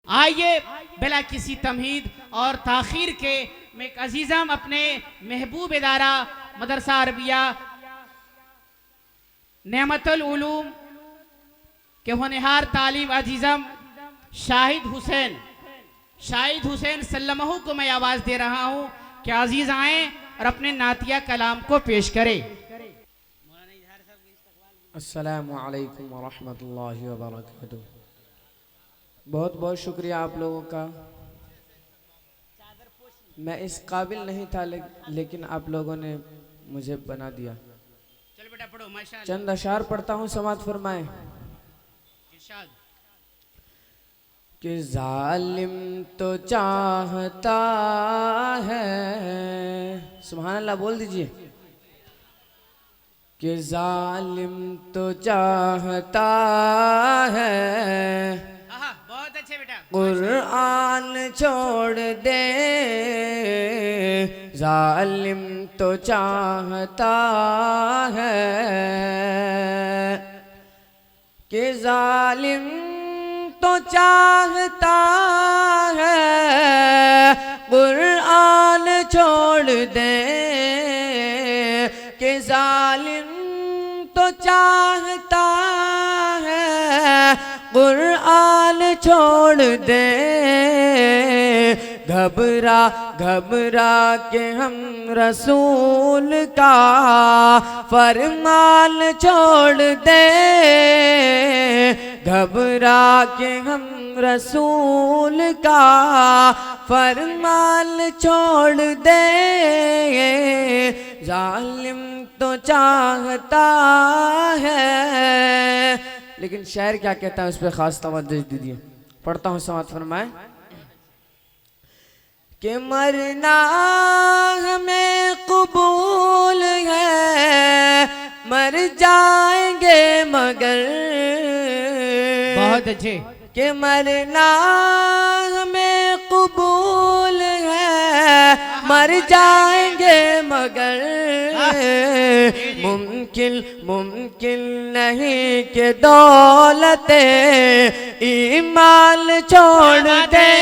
आइए बिला किसी तमहीद और ताखीर के मैं एक अजीज़म अपने महबूब इदारा मदरसा अरबिया नेमतुल उलूम के होनहार तालीम अजीज़म शाहिद हुसैन सल्लमहू को मैं आवाज़ दे रहा हूँ कि अजीज़ आएँ और अपने नातिया कलाम को पेश करें। अस्सलामु अलैकुम वरहमतुल्लाहि वबरकातुहू। बहुत बहुत शुक्रिया आप लोगों का। मैं इस काबिल नहीं था लेकिन आप लोगों ने मुझे बना दिया। चल बेटा पढ़ो माशाअल्लाह। चंद अशार पढ़ता हूँ, समात फरमाए। इरशाद। कि जालिम तो चाहता है, सुभान अल्लाह बोल दीजिए। कि जालिम तो चाहता है बहुत अच्छे बेटा। कुरान छोड़ दे, जालिम तो चाहता है कि जालिम तो चाहता है कुरान छोड़ दे, कि जालिम तो चाहता है कुरान छोड़ दे। घबरा घबरा के हम रसूल का फरमान छोड़ दे, घबरा के हम रसूल का फरमान छोड़ दे। जालिम तो चाहता है, लेकिन शायर क्या कहता है उस पर खास तवज्जो दीजिए। पढ़ता हूँ, समात फरमाए। कि मरना हमें कबूल है, मर जाएंगे मगर, बहुत अच्छे। कि मरना हमें कबूल है, मर जाएंगे मगर, मुमकिन नहीं कि दौलत ईमान छोड़ दे,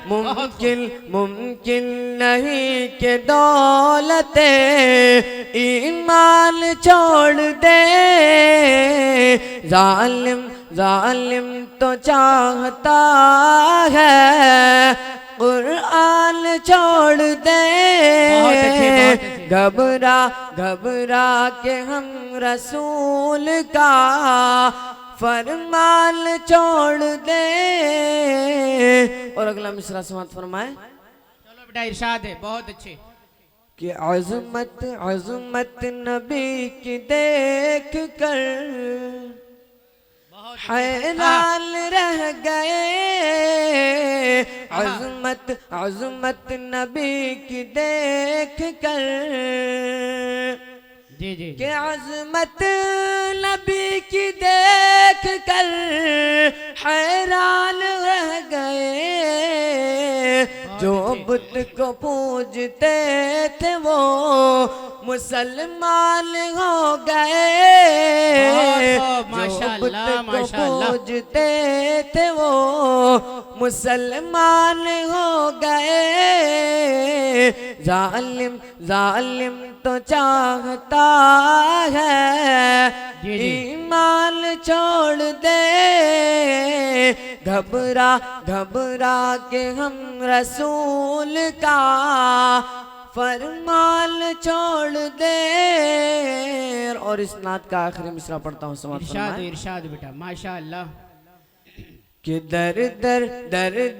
मुमकिन नहीं कि दौलत ईमान छोड़ दे। जालिम तो चाहता है कुरान छोड़ दे, घबरा घबरा के हम रसूल का फरमान छोड़ दे। और अगला मिसरा समात फरमाए। चलो बेटा इरशाद है, बहुत अच्छे। कि अज़मत नबी की देख कर हैरान रह गए, अज़मत नबी की देख कर, जी जी। कि अज़मत नबी की देख कर हैरान रह गए। जो बुत को पूजते थे वो मुसलमान हो गए, जो बुत को पूजते थे वो मुसलमान हो गए। जालिम तो चाहता है ईमान छोड़ दे, घबरा घबरा के हम रसूल का फरमान छोड़ दे। और इस नात का आखिरी मिसरा पढ़ता हूँ, समाप्त फरमाएं। इरशाद बेटा माशाअल्लाह। कि दर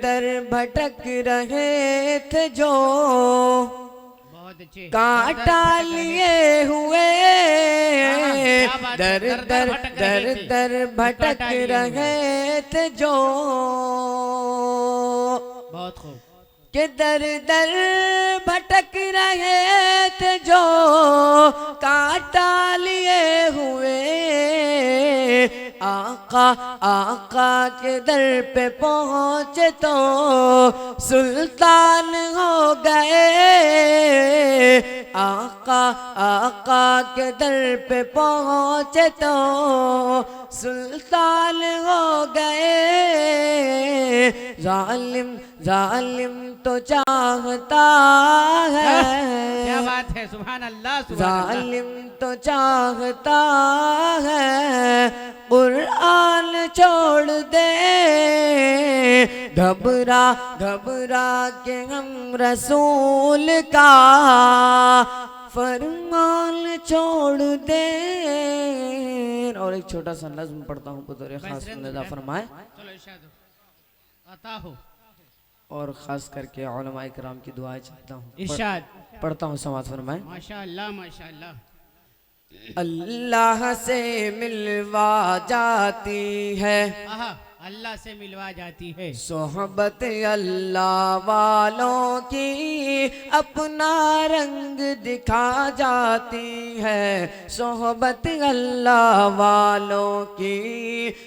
दर भटक रहे थे जो कांटा लिए हुए, दर दर भटक रहे थे जो, बहुत खूब। कि दर भटक रहे थे जो कांटा लिए हुए, आका के दर पे पहुँचे तो सुल्तान हो गए। आका के दर पे पहुँचे तो सुल्तान हो गए। जालिम जालिम तो चाहता है, क्या बात है, सुभान अल्लाह सुभान अल्लाह। जालिम तो चाहता है कुरान छोड़ दे। घबरा घबरा के हम रसूल का फरमान छोड़ दे। और एक छोटा सा नज़्म पढ़ता हूँ बतौर खास मुनज़्ज़ा फरमाए। चलो इरशाद अता हो। और ख़ास करके उलमाए किराम की दुआएं चाहता हूँ। इरशाद पढ़ता हूँ, समाअत फरमाए। माशाअल्लाह माशाअल्लाह। अल्लाह से मिलवा जाती है, आहा, अल्लाह से मिलवा जाती है। सोहबत अल्लाह वालों की अपना रंग दिखा जाती है। सोहबत अल्लाह वालों की,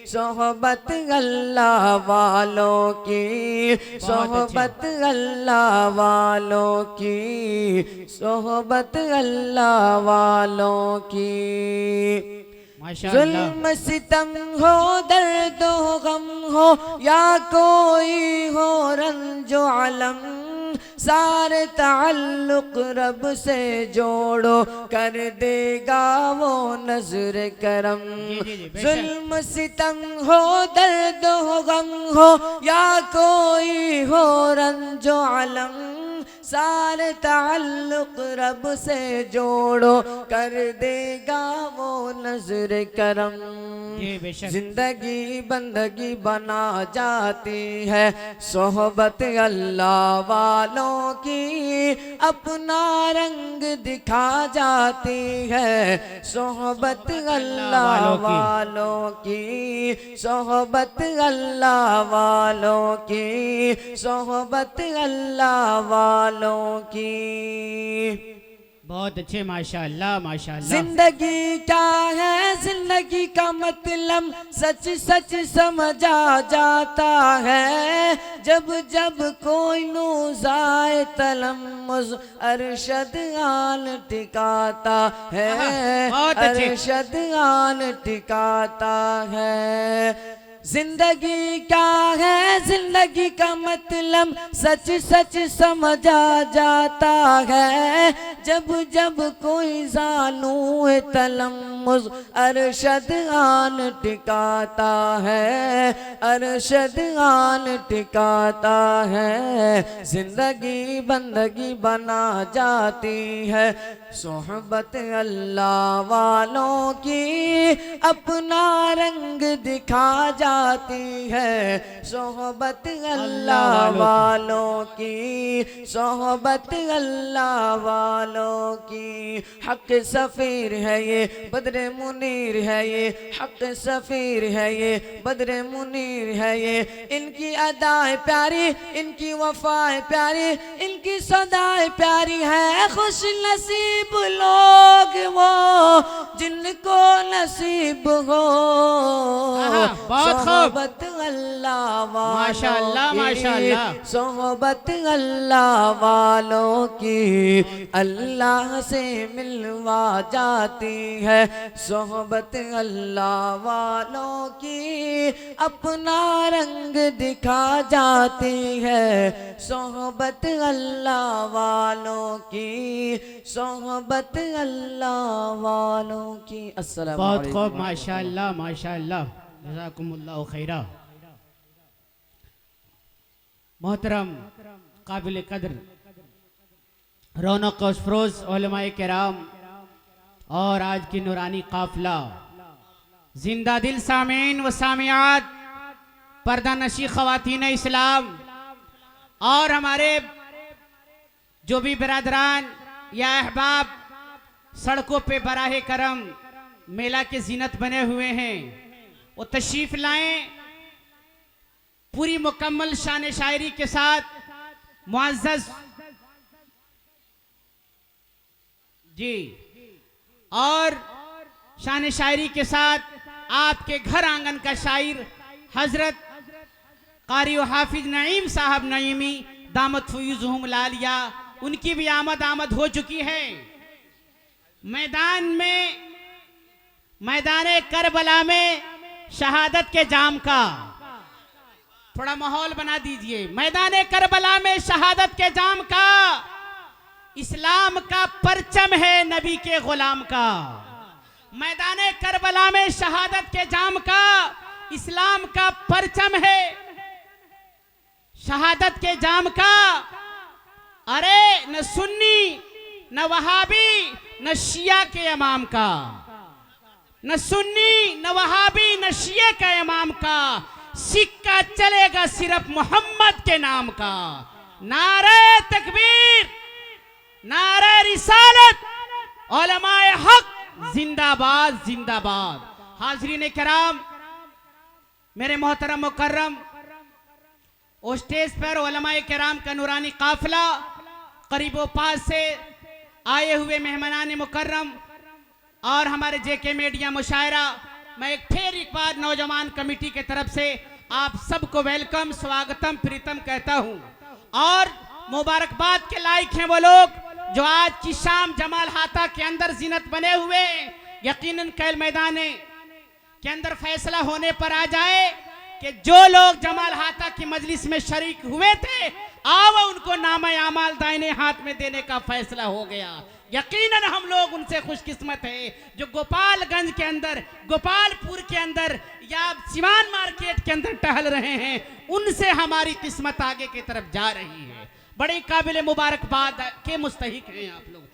सोहबत अल्लाह वालों की, सोहबत अल्लाह वालों की, सोहबत अल्लाह वालों की। माशाअल्लाह। जुल्म सितम हो, दर्द हो, गम हो, या कोई हो रंजो अलम, सारे ताल्लुक रब से जोड़ो, कर देगा वो नजर करम। जुल्म सितम हो, दर्द हो, गम हो, या कोई हो रंजो अलम, सारे ताल्लुक रब से जोड़ो, कर देगा वो नजर करम। जिंदगी बंदगी बना जाती है सोहबत अल्लाह वालों की, अपना रंग दिखा जाती है सोहबत अल्लाह वालों की, सोहबत अल्लाह वालों की, सोहबत अल्लाह वालों की। बहुत अच्छे, माशाअल्लाह माशाअल्लाह। जिंदगी क्या है, जिंदगी का मतलब सच सच समझा जाता है, जब जब कोई नूज़ाए तलम्मुज़ अरशद आन टिकाता है, अरशद आन टिकाता है। जिंदगी क्या है, जिंदगी का मतलब सच सच समझा जाता है, जब जब कोई जानू तलम्मुज़ अरशद आन टिकाता है, अरशद आन टिकाता है। जिंदगी बंदगी बना जाती है सोहबत अल्लाह वालों की, अपना रंग दिखा जाती है सोहबत अल्लाह वालों की, सोहबत अल्लाह वालों की। हक सफ़ीर है ये, बद्र मुनीर है ये, हक सफ़ीर है ये, बद्र मुनीर है ये। इनकी अदाएं प्यारी, इनकी वफाएं प्यारी, इनकी सदाएं प्यारी है। खुश नसीब लोग वो जिनको नसीब हो सोहबत अल्लाह माशाअल्लाह माशाअल्लाह। सोहबत अल्लाह वालों की, अल्लाह से मिलवा जाती है सोहबत अल्लाह वालों की, अपना रंग दिखा जाती है सोहबत अल्लाह वालों की, सोहबत अल्लाह वालों की। अस्सलाम बहुत वालेकुम। खूब, माशाअल्लाह माशाअल्लाह, जज़ाकुमुल्लाह खैरा। मोहतरम काबिल कदर रौनक अफरोज उलमाए किराम और आज की नूरानी काफिला, जिंदा दिल सामीन व सामियात, पर्दा नशी ख़वातीन इस्लाम और हमारे जो भी बिरादरान या अहबाब सड़कों पे बराहे करम मेला के जीनत बने हुए हैं, वो तशरीफ लाएं पूरी मुकम्मल शान शायरी के साथ। मुअज़्ज़ज़ जी, और शान शायरी के साथ आपके घर आंगन का शायर हजरत कारी व हाफिज नईम साहब नईमी दामत फयूज़हुम लालिया, उनकी भी आमद हो चुकी है। मैदान में, मैदान करबला में शहादत के जाम का। थोड़ा माहौल बना दीजिए। मैदान करबला में शहादत के जाम का, इस्लाम का परचम है नबी के गुलाम का। मैदान करबला में शहादत के जाम का, इस्लाम का परचम है शहादत के जाम का। अरे न सुन्नी न वहाबी न शिया के इमाम का, न सुन्नी न वहाबी न शिया का इमाम का, सिक्का चलेगा सिर्फ मोहम्मद के नाम का। नारे तकबीर, नारे रिसालत, उलमाए हक जिंदाबाद जिंदाबाद। हाजरीन किराम, मेरे मोहतरम मुकर्रम, उस स्टेज पर उलमाए किराम का नूरानी काफिला, करीबों पास से आए हुए मेहमानान मुकर्रम और हमारे जेके मीडिया मुशायरा, मैं एक बार नौजवान कमेटी के तरफ से आप सबको वेलकम, स्वागतम, प्रीतम कहता हूं। और मुबारकबाद के लायक हैं वो लोग जो आज की शाम जमाल हाता के अंदर जीनत बने हुए। यकीनन कल मैदान के अंदर फैसला होने पर आ जाए कि जो लोग जमाल हाता की मजलिस में शरीक हुए थे, आओ उनको नामा आमाल दाहिने हाथ में देने का फैसला हो गया। यकीनन हम लोग उनसे खुशकिस्मत है जो गोपालगंज के अंदर, गोपालपुर के अंदर या सिवान मार्केट के अंदर टहल रहे हैं। उनसे हमारी किस्मत आगे की तरफ जा रही है। बड़े काबिल मुबारकबाद के मुस्तहिक हैं आप लोग।